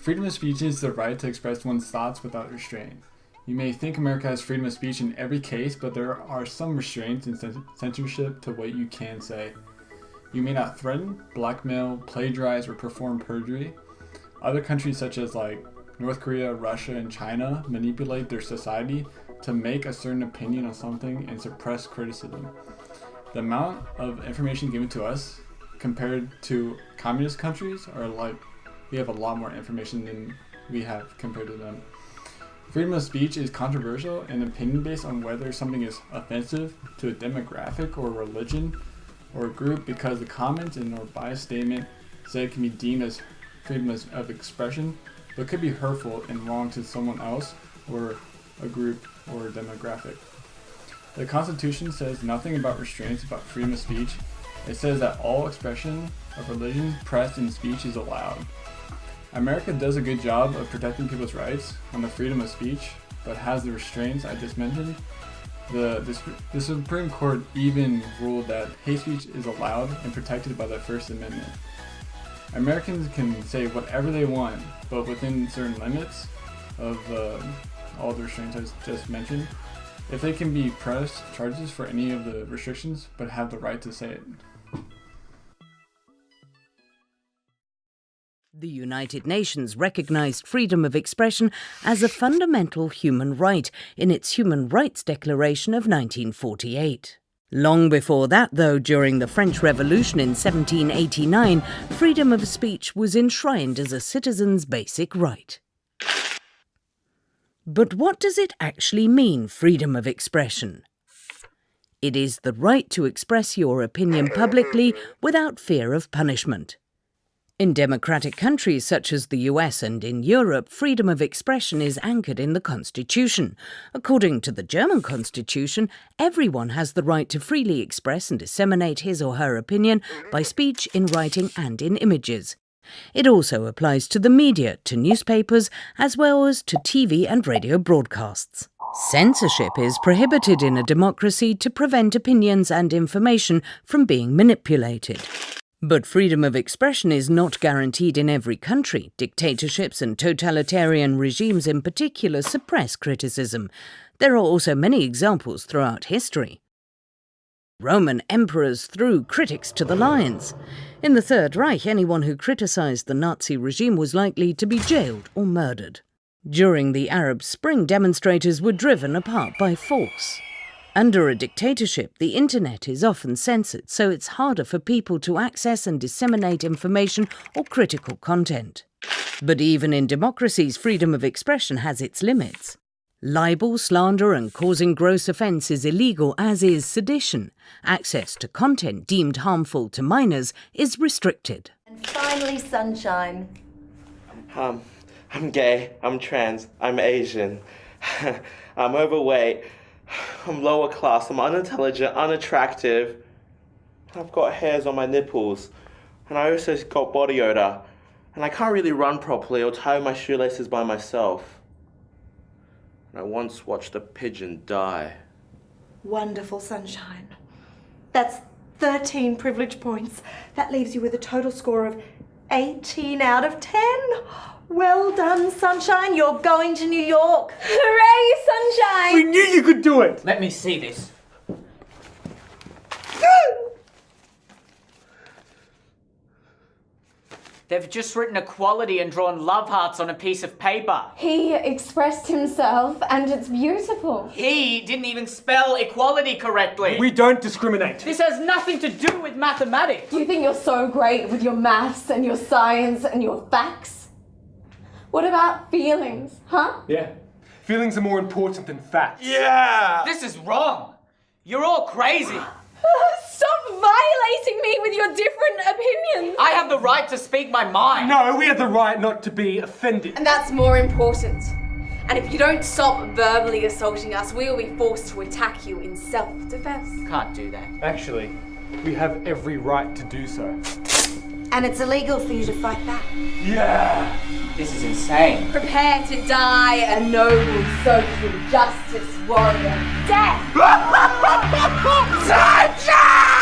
Freedom of speech is the right to express one's thoughts without restraint. You may think America has freedom of speech in every case, but there are some restraints and censorship to what you can say. You may not threaten, blackmail, plagiarize, or perform perjury. Other countries such as North Korea, Russia, and China manipulate their society to make a certain opinion on something and suppress criticism. The amount of information given to us compared to communist countries we have a lot more information than we have compared to them. Freedom of speech is controversial and opinion based on whether something is offensive to a demographic or religion or a group, because the comments in or biased statement said can be deemed as freedom of expression, but could be hurtful and wrong to someone else or a group or a demographic. The Constitution says nothing about restraints about freedom of speech. It says that all expression of religion, press, and speech is allowed. America does a good job of protecting people's rights on the freedom of speech, but has the restraints I just mentioned. The Supreme Court even ruled that hate speech is allowed and protected by the First Amendment. Americans can say whatever they want, but within certain limits of all the restraints I just mentioned. If they can be pressed charges for any of the restrictions, but have the right to say it. The United Nations recognized freedom of expression as a fundamental human right in its Human Rights Declaration of 1948. Long before that, though, during the French Revolution in 1789, freedom of speech was enshrined as a citizen's basic right. But what does it actually mean, freedom of expression? It is the right to express your opinion publicly without fear of punishment. In democratic countries such as the US and in Europe, freedom of expression is anchored in the Constitution. According to the German Constitution, everyone has the right to freely express and disseminate his or her opinion by speech, in writing and in images. It also applies to the media, to newspapers, as well as to TV and radio broadcasts. Censorship is prohibited in a democracy to prevent opinions and information from being manipulated. But freedom of expression is not guaranteed in every country. Dictatorships and totalitarian regimes in particular suppress criticism. There are also many examples throughout history. Roman emperors threw critics to the lions. In the Third Reich, anyone who criticized the Nazi regime was likely to be jailed or murdered. During the Arab Spring, demonstrators were driven apart by force. Under a dictatorship, the internet is often censored, so it's harder for people to access and disseminate information or critical content. But even in democracies, freedom of expression has its limits. Libel, slander, and causing gross offence is illegal, as is sedition. Access to content deemed harmful to minors is restricted. And finally, sunshine. I'm gay, I'm trans, I'm Asian, I'm overweight, I'm lower class, I'm unintelligent, unattractive, I've got hairs on my nipples, and I also got body odor, and I can't really run properly or tie my shoelaces by myself. And I once watched a pigeon die. Wonderful, sunshine. That's 13 privilege points. That leaves you with a total score of 18 out of 10. Well done, sunshine. You're going to New York. Hooray, sunshine! We knew you could do it! Let me see this. They've just written equality and drawn love hearts on a piece of paper. He expressed himself and it's beautiful. He didn't even spell equality correctly. We don't discriminate. This has nothing to do with mathematics. You think you're so great with your maths and your science and your facts? What about feelings, huh? Yeah. Feelings are more important than facts. Yeah! This is wrong. You're all crazy. Stop violating me with your different opinions. I have the right to speak my mind. No, we have the right not to be offended. And that's more important. And if you don't stop verbally assaulting us, we will be forced to attack you in self-defense. Can't do that. Actually, we have every right to do so. And it's illegal for you to fight back. Yeah! This is insane. Prepare to die a noble social justice warrior. Death! Sunshine!